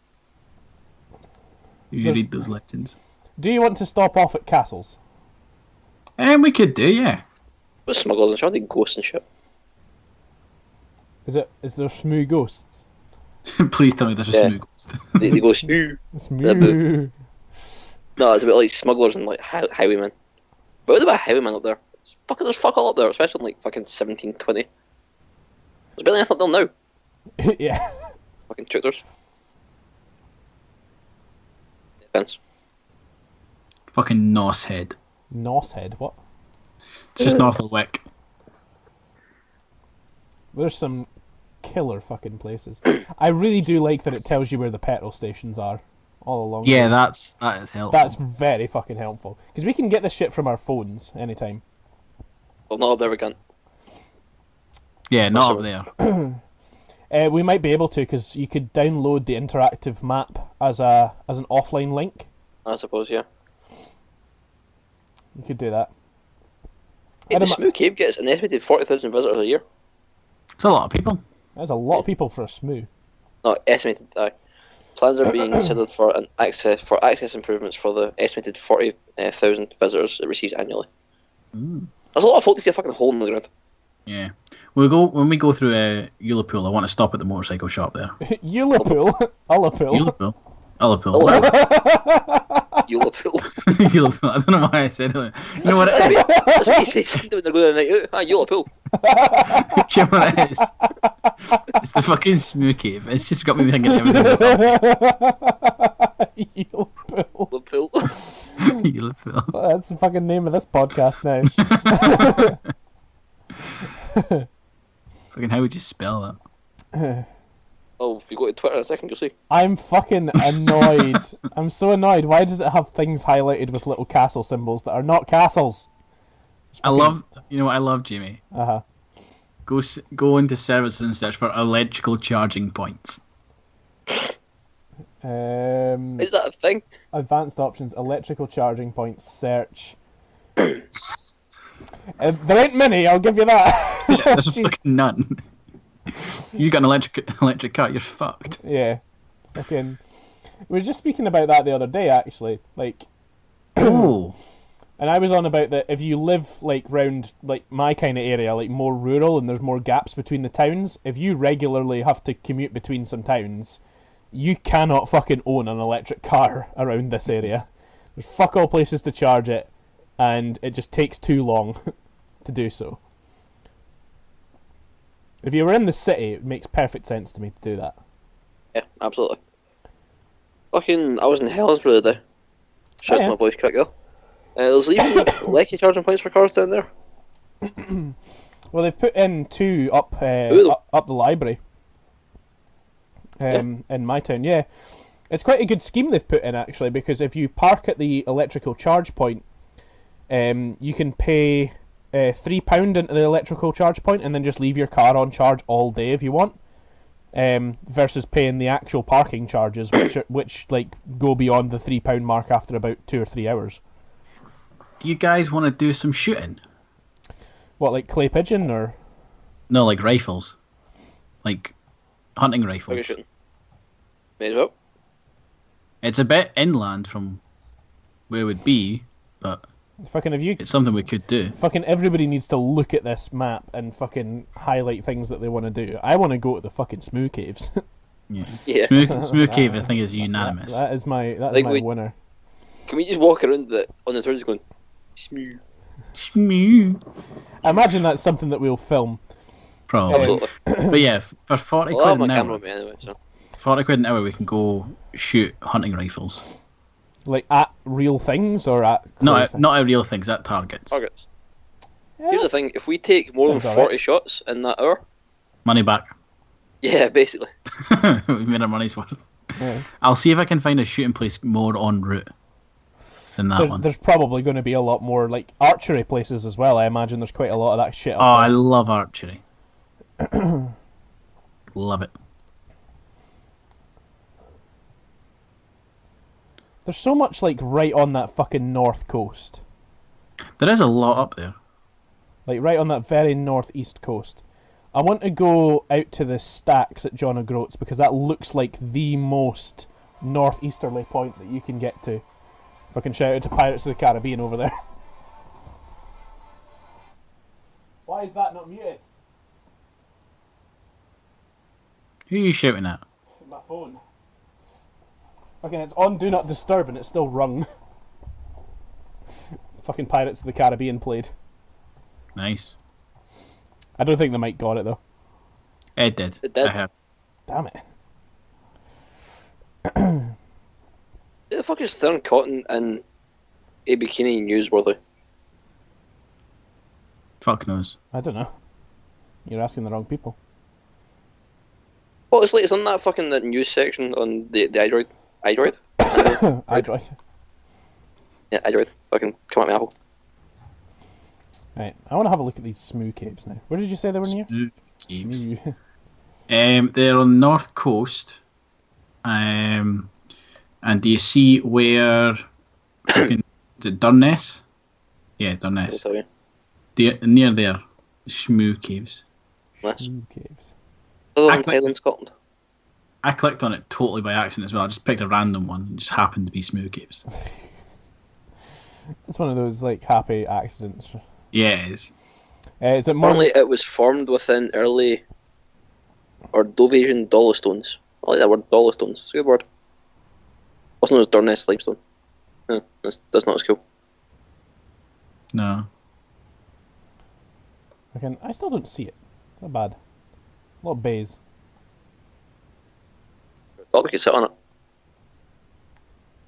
You read those legends. Do you want to stop off at castles? We could do, yeah. With smugglers and shit, they ghosts and shit. Is there Smoo ghosts? Please tell me there's a Smoo ghost. They go Smoo. Smoo. No, it's a bit like smugglers and like highwaymen. But what about highwaymen up there? There's fuck all up there, especially in like fucking 1720. There's barely anything up there now. Yeah. Fucking tutors. Defense. Fucking Nos Head. Nosshead, what? It's just north of Wick. There's some killer fucking places. I really do like that it tells you where the petrol stations are all along. Yeah, the way. that is helpful. That's very fucking helpful. Because we can get this shit from our phones anytime. Well, not up there we can't. Yeah, not up there. We might be able to, because you could download the interactive map as an offline link. I suppose, yeah. You could do that. Hey, the Smoo Cave gets an estimated 40,000 visitors a year. It's a lot of people. That's a lot of people for a Smoo. No, estimated. Plans are being considered for access improvements for the estimated 40,000 visitors it receives annually. Mm. There's a lot of folk to see a fucking hole in the ground. Yeah. When we go through Ullapool, I want to stop at the motorcycle shop there. Ullapool? Ullapool? Ullapool. Ullapool. Ullapool. I don't know why I said it. You know what it is? That's what you say something when they're going on a night out. Ullapool. You know what it is? It's the fucking Smoo Cave. It's just got me thinking everything about Ullapool. Ullapool. That's the fucking name of this podcast now. Fucking how would you spell that? Oh, if you go to Twitter in a second, you'll see. I'm fucking annoyed. I'm so annoyed. Why does it have things highlighted with little castle symbols that are not castles? You know what I love, Jamie? Uh-huh. Go into services and search for electrical charging points. Is that a thing? Advanced options, electrical charging points, search. There ain't many, I'll give you that. Yeah, there's fucking none. You got an electric car, you're fucked. Yeah. Fucking. We were just speaking about that the other day, actually. Like. Oh. And I was on about that if you live like round like my kind of area, like more rural, and there's more gaps between the towns. If you regularly have to commute between some towns, you cannot fucking own an electric car around this area. There's fuck all places to charge it, and it just takes too long to do so. If you were in the city, it makes perfect sense to me to do that. Yeah, absolutely. Fucking, I was in Helensburgh the other day. Shout my voice crack though. There's even lecky charging points for cars down there. Well, they've put in two up the library. In my town, yeah. It's quite a good scheme they've put in, actually, because if you park at the electrical charge point, you can pay £3 into the electrical charge point and then just leave your car on charge all day if you want, versus paying the actual parking charges, which like go beyond the £3 mark after about 2 or 3 hours. Do you guys want to do some shooting? What, like clay pigeon or? No, like rifles, like hunting rifles. Okay, shooting. May as well. It's a bit inland from where it would be, but fucking if you, it's something we could do. Fucking everybody needs to look at this map and fucking highlight things that they want to do. I want to go to the fucking Smoo Caves. Yeah. Yeah. Smoo Cave, I think, is unanimous. That is my winner. Can we just walk around on the tours going, Smoo? Smoo. I imagine that's something that we'll film. Probably. Absolutely. But yeah, for 40 Well, I have quid my an camera hour, with me anyway, so. 40 quid an hour, we can go shoot hunting rifles. Like at real things or at Not at real things, at targets. Targets. Here's the thing, if we take more than Sounds 40 alright. shots in that hour, Money back. yeah, basically. We've made our money's worth. Yeah. I'll see if I can find a shooting place more en route than that one. There's probably going to be a lot more like archery places as well. I imagine there's quite a lot of that shit. Oh, I love archery. Love it. There's so much like right on that fucking north coast. There is a lot up there. Like right on that very northeast coast. I want to go out to the stacks at John O'Groats because that looks like the most northeasterly point that you can get to. Fucking shout out to Pirates of the Caribbean over there. Why is that not muted? Who are you shouting at? My phone. Fucking it's on Do Not Disturb and it's still rung. Fucking Pirates of the Caribbean played. Nice. I don't think the mic got it though. It did. It did. I heard. Damn it. Who the fuck is Thurn Cotton in a bikini newsworthy? Fuck knows. I don't know. You're asking the wrong people. Well, it's like it's on that fucking that news section on the iDroid. iDroid? Android. Yeah, iDroid. Fucking come at me, Apple. Right, I want to have a look at these Smoo caves now. Where did you say they were near? Caves. Smoo. They're on the north coast. And do you see where fucking is it Durness? Yeah, I'll Durness. tell you. Near there, Smoo Caves. Nice. Smoo caves. Other than Act like- Highland, Scotland. I clicked on it totally by accident as well. I just picked a random one. It just happened to be Smoo Caves. It's one of those like happy accidents. Yeah, it is. Is it more? Apparently, it was formed within early Ordovician dollostones. I like that word, dollostones. It's a good word. Also known as Durness limestone. Yeah, that's not as cool. No. I still don't see it. Not bad. A lot of bays. Thought we could sit on it.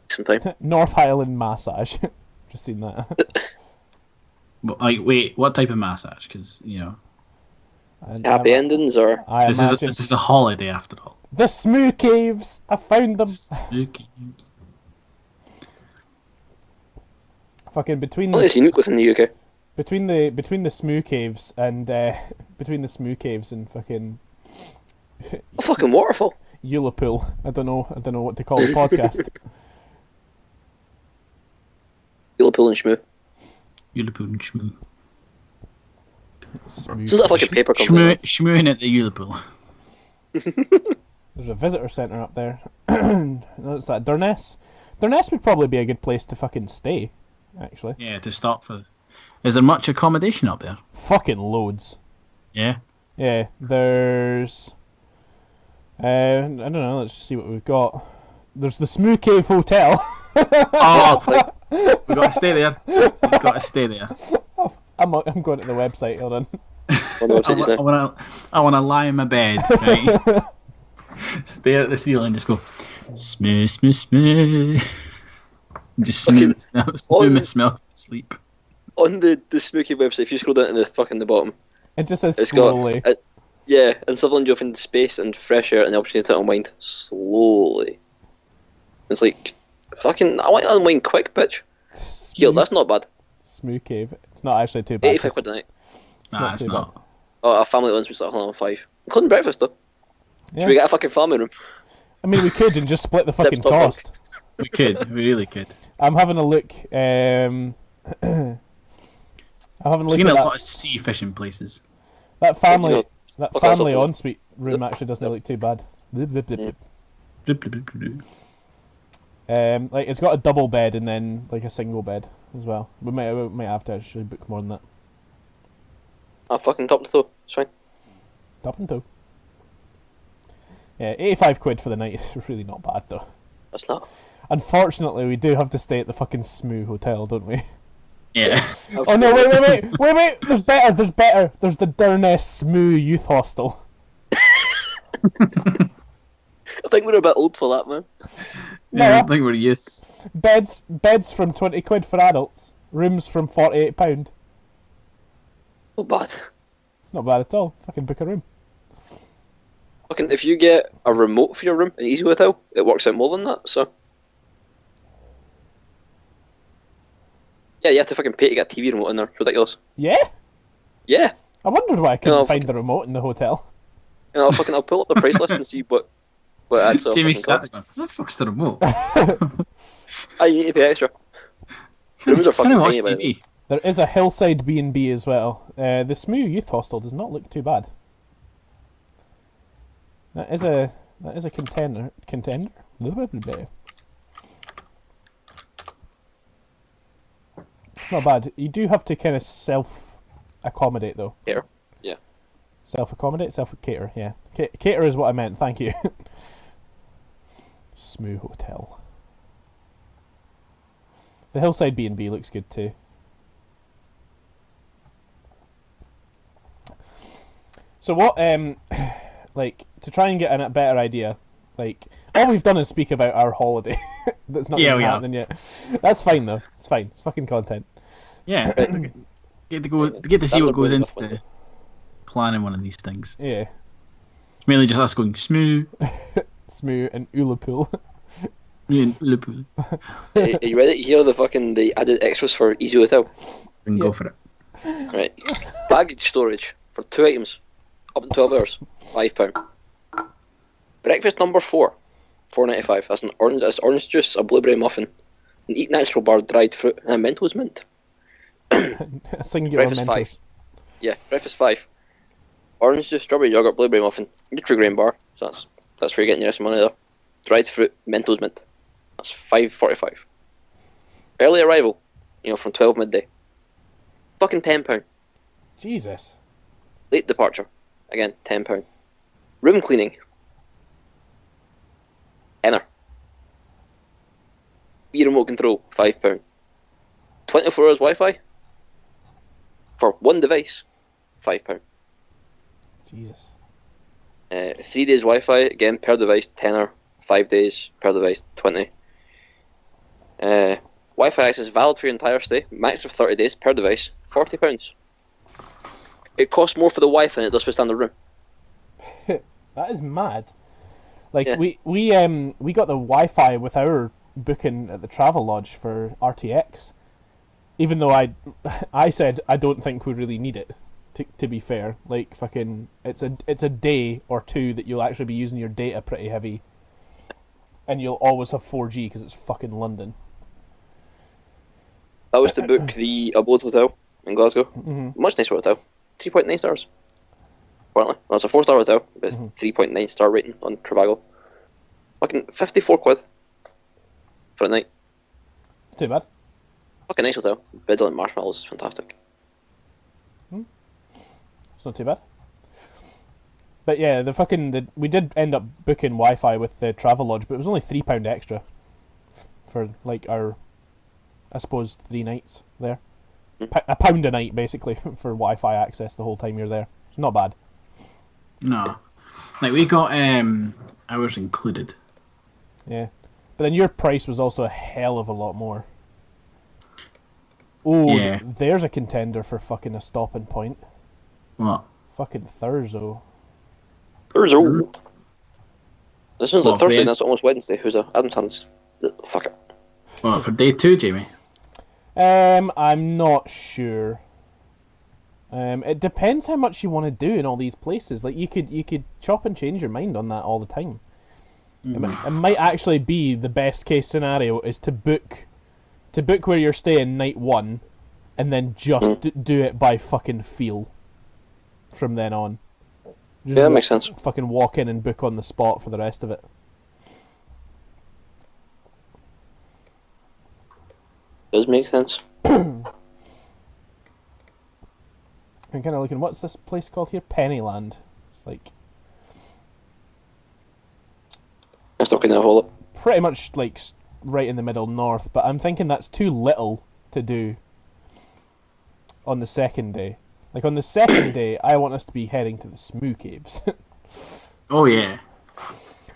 Sometime. North Highland massage. Just seen that. But, like, wait, what type of massage? Because, you know, And Happy endings or I this imagine is a holiday after all. the Smoo caves. I found them. Smoo Caves. Fucking between well, it's the unique within the UK. between the Smoo caves and between the Smoo caves and fucking A fucking waterfall. Ullapool. I don't know what to call the podcast. Ullapool and Shmoo. Ullapool and Shmoo. Smoo Sounds like a fucking paper company. Shmooing at the Ullapool. There's a visitor centre up there. What's that? Durness? Durness would probably be a good place to fucking stay, actually. Yeah, to stop for. Is there much accommodation up there? Fucking loads. Yeah. Yeah, there's... I don't know, let's just see what we've got. There's the Smoo Cave Hotel. Oh, we've got to stay there. We've got to stay there. I'm going to the website, hold on. On the website just now. I want to lie in my bed, right? Stare at the ceiling, just go, smooth, smooth, smooth. Just smooth, smooth my smell sleep. On the Smooky website, if you scroll down to the bottom, It just says it's slowly. got yeah, in Sutherland you'll find space and fresh air and the opportunity to unwind slowly. It's like fucking I want to unwind quick, bitch. Yo, that's not bad. Smoo Cave. It's not actually too bad. 85 quid a night. Nah, it's not. Oh, a family lunch was like 105. Including breakfast though. Yeah. Should we get a fucking family room? I mean, we could and just split the fucking Stop cost. We could. We really could. I'm having a look. I'm having a look Seen at a that, lot of sea fishing places. that family. You know, That fuck us family up, ensuite room actually doesn't look too bad. Blip, blip, blip, blip. Bloop, bloop, bloop, bloop. Like it's got a double bed and then like a single bed as well. We might have to actually book more than that. I'll fucking top the toe. It's fine. Top and toe. Yeah, 85 quid for the night is really not bad though. That's not. Unfortunately, we do have to stay at the fucking Smoo Hotel, don't we? Yeah. Oh no! Wait! There's better. There's the Durness Smoo Youth Hostel. I think we're a bit old for that, man. Yeah, I No. think we're used. Beds from 20 quid for adults. Rooms from £48. Not bad. It's not bad at all. Fucking book a room. Fucking, if you get a remote for your room in Easy Hotel, it works out more than that, so. Yeah, you have to fucking pay to get a TV remote in there. Ridiculous. Yeah. Yeah. I wondered why I couldn't No, find the remote in the hotel. You know, I'll pull up the price list and see what actually Jamie fucking costs. sat there. What the fuck's the remote? I need to pay extra. The rooms are fucking Can I watch tiny, by the way. TV? There is a hillside B&B as well. The Smoo Youth Hostel does not look too bad. That is a contender. Blah, blah, blah, blah. It's not bad. You do have to kind of self-accommodate though. Here. Yeah. Self-accommodate, self-cater. Yeah, cater is what I meant. Thank you. Smoo Hotel. The hillside B&B looks good too. So what? like to try and get a better idea. Like all we've done is speak about our holiday. That's not even happening yet. That's fine though. It's fine. It's fucking content. Yeah. Get to see what goes into planning one of these things. Yeah. It's mainly just us going smooth. Smooth and Ullapool. Are you ready to hear the added extras for Easy Hotel? And go for it. Right. Baggage storage for 2 items, up to 12 hours, £5. Breakfast number 4, £4.95. That's orange juice, a blueberry muffin, an Eat Natural bar, dried fruit, and a Mentos mint. A singular Breakfast Mentos. 5. Yeah, breakfast 5. Orange juice, strawberry yogurt, blueberry muffin, Nutri-Grain bar. So that's where you're getting your extra money there. Dried fruit, Mentos mint. That's £5.45. Early arrival, from 12 midday. Fucking £10. Jesus. Late departure, again £10. Room cleaning, tenner. Wii remote control, £5. 24 hours Wi-Fi for one device, £5. Jesus. 3 days Wi-Fi, again per device, tenner. 5 days per device, 20. Wi-Fi access valid for your entire stay, max of 30 days per device, £40. It costs more for the Wi-Fi than it does for standard room. That is mad. Like Yeah. we got the Wi-Fi with our booking at the Travel Lodge for RTX, even though I said I don't think we really need it. To be fair, like fucking, it's a day or two that you'll actually be using your data pretty heavy, and you'll always have 4G because it's fucking London. That was to book the Abode Hotel in Glasgow. Mm-hmm. Much nicer hotel. 3.9 stars. Apparently. Well, it's a 4-star hotel with 3.9 star rating on Trivago. Fucking 54 quid for a night. Too bad. Fucking nice hotel. Biddle and marshmallows is fantastic. It's not too bad. But yeah, we did end up booking Wi-Fi with the Travel Lodge, but it was only £3 extra for like our, I suppose, 3 nights there. £1 a night basically for Wi-Fi access the whole time you're there. It's not bad. No, like we got hours included. Yeah, but then your price was also a hell of a lot more. Oh, Yeah. There's a contender for fucking a stopping point. What? Fucking Thursday. Thursday. This sounds like What, Thursday for and that's almost Wednesday. Who's that? Adam Sanders. Fuck it. Well, for day 2, Jamie. I'm not sure. It depends how much you want to do in all these places. Like you could chop and change your mind on that all the time. It might actually be the best case scenario is to book where you're staying night 1, and then just do it by fucking feel from then on. Just Yeah, that makes sense. Fucking walk in and book on the spot for the rest of it. Does make sense. I'm kind of looking. What's this place called here? Pennyland. It's like I'm still going to hold it. pretty much like right in the middle north, but I'm thinking that's too little to do on the second day. Like on the second day, I want us to be heading to the Smoo Caves. Oh yeah.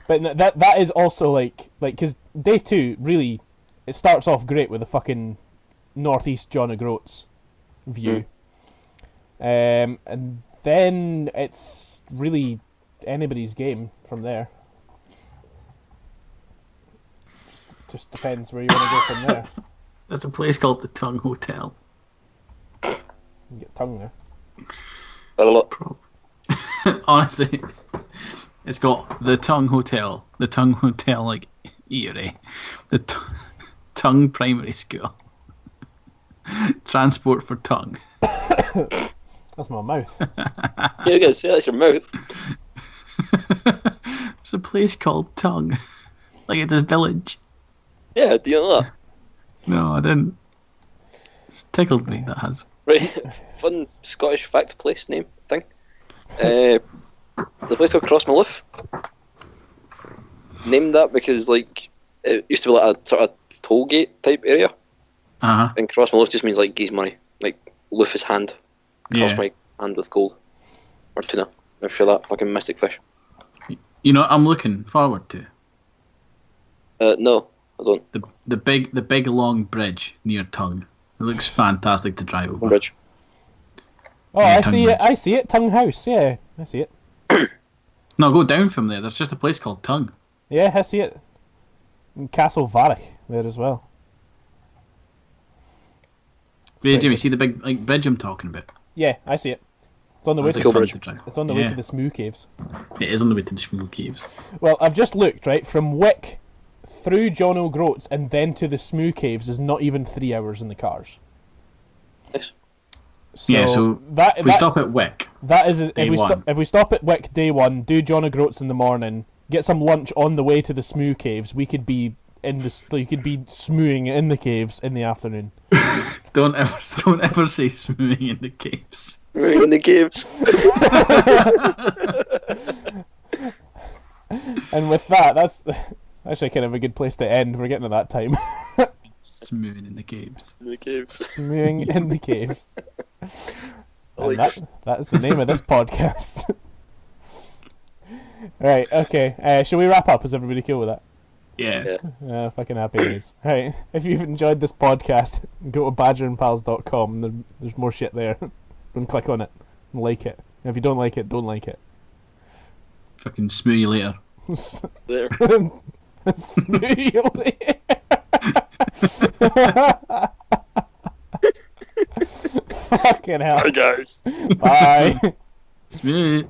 But that is also like because day 2 really it starts off great with the fucking northeast John O'Groats view, and then it's really anybody's game from there. Just depends where you want to go from there. There's a place called the Tongue Hotel. You get tongue there. But a lot. Honestly, it's got the Tongue Hotel. The Tongue Hotel, like, eatery. The Tongue Primary School. Transport for tongue. That's my mouth. Yeah, you gotta say that's your mouth. There's a place called Tongue. Like it's a village. Yeah, do you know that? No, I didn't. It's tickled me, that has. Right, fun Scottish fact place name thing. The place called Crossmalouf. Named that because like it used to be like a sort of toll gate type area, Uh-huh. and Crossmalouf just means like geese money, like loof is hand, cross Yeah. my hand with gold or tuna. If you're that fucking mystic fish. You know what I'm looking forward to? No, I don't. The big long bridge near Tongue. It looks fantastic to drive over. Bridge. Oh, Yeah, I Tongue see Bridge. it. I see it. Tongue House. Yeah, I see it. No, go down from there. There's just a place called Tongue. Yeah, I see it. And Castle Varich there as well. Yeah, Jimmy, see the big bridge I'm talking about? Yeah, I see it. It's on the way That's to Cool fun bridge. to drive. it's on the way Yeah, to the Smoo Caves. It is on the way to the Smooing Caves. Well, I've just looked, right, from Wick through John O'Groats and then to the Smoo Caves is not even 3 hours in the cars. Nice. So that, if we that, stop at Wick, that is day one. if we stop at Wick day one, do John O'Groats in the morning, get some lunch on the way to the Smoo Caves, we could be you could be smooing in the caves in the afternoon. don't ever say Smooing in the Caves. We're in the caves. And with that, that's actually kind of a good place to end. We're getting to that time. Smooing in the Caves. In the caves. Smooing in the caves. I And like that is the name of this podcast. Right, okay. Shall we wrap up? Is everybody cool with that? Yeah. Fucking happy days. Right, if you've enjoyed this podcast, go to badgerandpals.com. There's more shit there. And click on it and like it. And if you don't like it, don't like it. Fucking smooth you later. There. Smooth you later. Fucking hell. Hi guys. Bye. Smooth.